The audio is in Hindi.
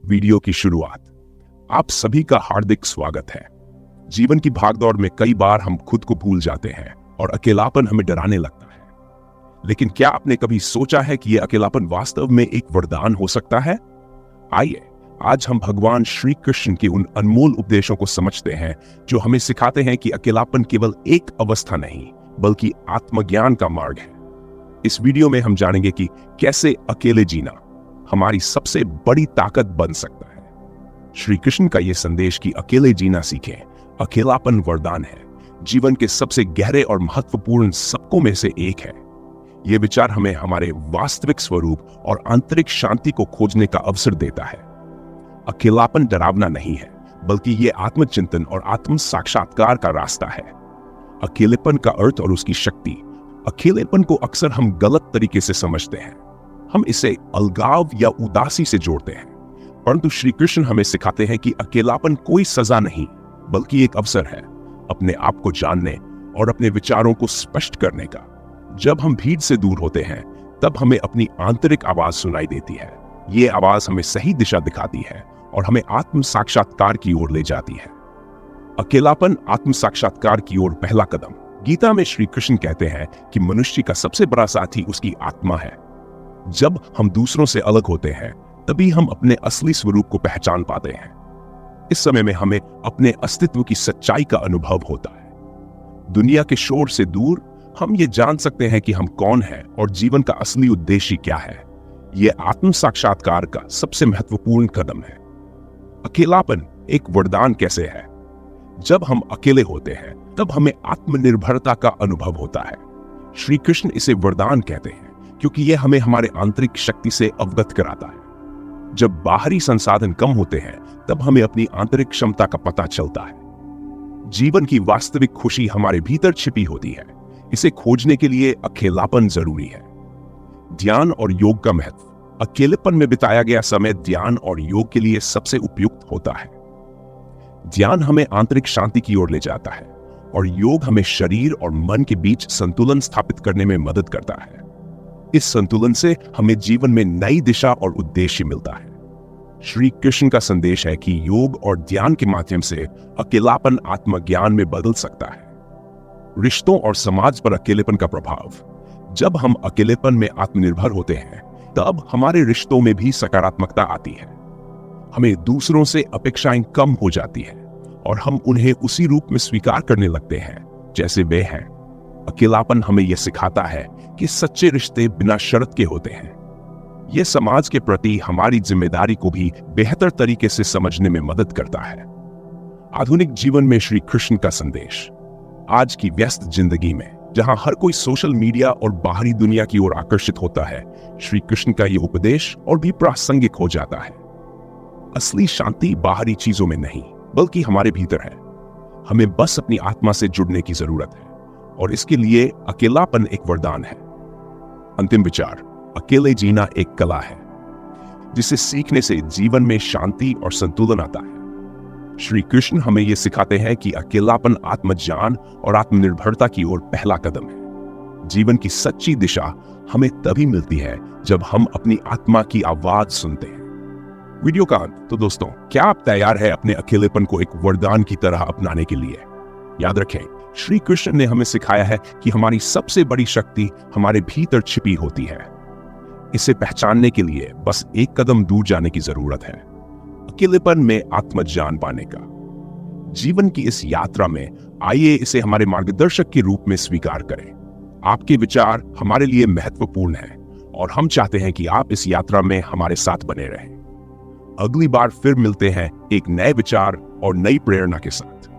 वीडियो की शुरुआत। आप सभी का हार्दिक स्वागत है। जीवन की भागदौड़ में कई बार हम खुद को भूल जाते हैं और अकेलापन हमें डराने लगता है। लेकिन क्या आपने कभी सोचा है कि यह अकेलापन वास्तव में एक वरदान हो सकता है? आइए आज हम भगवान श्री कृष्ण के उन अनमोल उपदेशों को समझते हैं जो हमें सिखाते हैं कि अकेलापन केवल एक अवस्था नहीं बल्कि आत्मज्ञान का मार्ग है। इस वीडियो में हम जानेंगे कि कैसे अकेले जीना हमारी सबसे बड़ी ताकत बन सकता है। श्री कृष्ण का यह संदेश कि अकेले जीना सीखें, अकेलापन वरदान है, जीवन के सबसे गहरे और महत्वपूर्ण सबकों में से एक है। यह विचार हमें हमारे वास्तविक स्वरूप और आंतरिक शांति को खोजने का अवसर देता है। अकेलापन डरावना नहीं है बल्कि यह आत्मचिंतन और आत्म साक्षात्कार का रास्ता है। अकेलेपन का अर्थ और उसकी शक्ति। अकेलेपन को अक्सर हम गलत तरीके से समझते हैं। हम इसे अलगाव या उदासी से जोड़ते हैं, परंतु श्री कृष्ण हमें सिखाते हैं कि अकेलापन कोई सजा नहीं बल्कि एक अवसर है अपने आप को जानने और अपने विचारों को स्पष्ट करने का। जब हम भीड़ से दूर होते हैं तब हमें अपनी आंतरिक आवाज सुनाई देती है। ये आवाज हमें सही दिशा दिखाती है और हमें आत्म साक्षात्कार की ओर ले जाती है। अकेलापन आत्म साक्षात्कार की ओर पहला कदम। गीता में श्री कृष्ण कहते हैं कि मनुष्य का सबसे बड़ा साथी उसकी आत्मा है। जब हम दूसरों से अलग होते हैं तभी हम अपने असली स्वरूप को पहचान पाते हैं। इस समय में हमें अपने अस्तित्व की सच्चाई का अनुभव होता है। दुनिया के शोर से दूर हम ये जान सकते हैं कि हम कौन हैं और जीवन का असली उद्देश्य क्या है। यह आत्म साक्षात्कार का सबसे महत्वपूर्ण कदम है। अकेलापन एक वरदान कैसे है? जब हम अकेले होते हैं तब हमें आत्मनिर्भरता का अनुभव होता है। श्री कृष्ण इसे वरदान कहते हैं क्योंकि यह हमें हमारे आंतरिक शक्ति से अवगत कराता है। जब बाहरी संसाधन कम होते हैं तब हमें अपनी आंतरिक क्षमता का पता चलता है। जीवन की वास्तविक खुशी हमारे भीतर छिपी होती है। इसे खोजने के लिए अकेलापन जरूरी है। ध्यान और योग का महत्व। अकेलेपन में बिताया गया समय ध्यान और योग के लिए सबसे उपयुक्त होता है। ध्यान हमें आंतरिक शांति की ओर ले जाता है और योग हमें शरीर और मन के बीच संतुलन स्थापित करने में मदद करता है। इस संतुलन से हमें जीवन में नई दिशा और उद्देश्य मिलता है। श्री कृष्ण का संदेश है कि योग और ध्यान के माध्यम से अकेलापन आत्मज्ञान में बदल सकता है। रिश्तों और समाज पर अकेलेपन का प्रभाव। जब हम अकेलेपन में आत्मनिर्भर होते हैं तब हमारे रिश्तों में भी सकारात्मकता आती है। हमें दूसरों से अपेक्षाएं कम हो जाती है और हम उन्हें उसी रूप में स्वीकार करने लगते हैं जैसे वे हैं। अकेलापन हमें यह सिखाता है कि सच्चे रिश्ते बिना शर्त के होते हैं। यह समाज के प्रति हमारी जिम्मेदारी को भी बेहतर तरीके से समझने में मदद करता है। आधुनिक जीवन में श्री कृष्ण का संदेश। आज की व्यस्त जिंदगी में जहां हर कोई सोशल मीडिया और बाहरी दुनिया की ओर आकर्षित होता है, श्री कृष्ण का यह उपदेश और भी प्रासंगिक हो जाता है। असली शांति बाहरी चीजों में नहीं बल्कि हमारे भीतर है। हमें बस अपनी आत्मा से जुड़ने की जरूरत है और इसके लिए अकेलापन एक वरदान है। अंतिम विचार। अकेले जीना एक कला है जिसे सीखने से जीवन में शांति और संतुलन आता है। श्री कृष्ण हमें यह सिखाते हैं कि अकेलापन आत्मज्ञान और आत्मनिर्भरता की ओर पहला कदम है। जीवन की सच्ची दिशा हमें तभी मिलती है जब हम अपनी आत्मा की आवाज सुनते हैं। वीडियो का अंत। तो दोस्तों, क्या आप तैयार हैं अपने अकेलेपन को एक वरदान की तरह अपनाने के लिए? याद रखें, श्री कृष्ण ने हमें सिखाया है कि हमारी सबसे बड़ी शक्ति हमारे भीतर छिपी होती है। इसे पहचानने के लिए बस एक कदम दूर जाने की जरूरत है। अकेलेपन में आत्मज्ञान पाने का। जीवन की इस यात्रा में आइए इसे हमारे मार्गदर्शक के रूप में स्वीकार करें। आपके विचार हमारे लिए महत्वपूर्ण हैं और हम चाहते हैं कि आप इस यात्रा में हमारे साथ बने रहें। अगली बार फिर मिलते हैं एक नए विचार और नई प्रेरणा के साथ।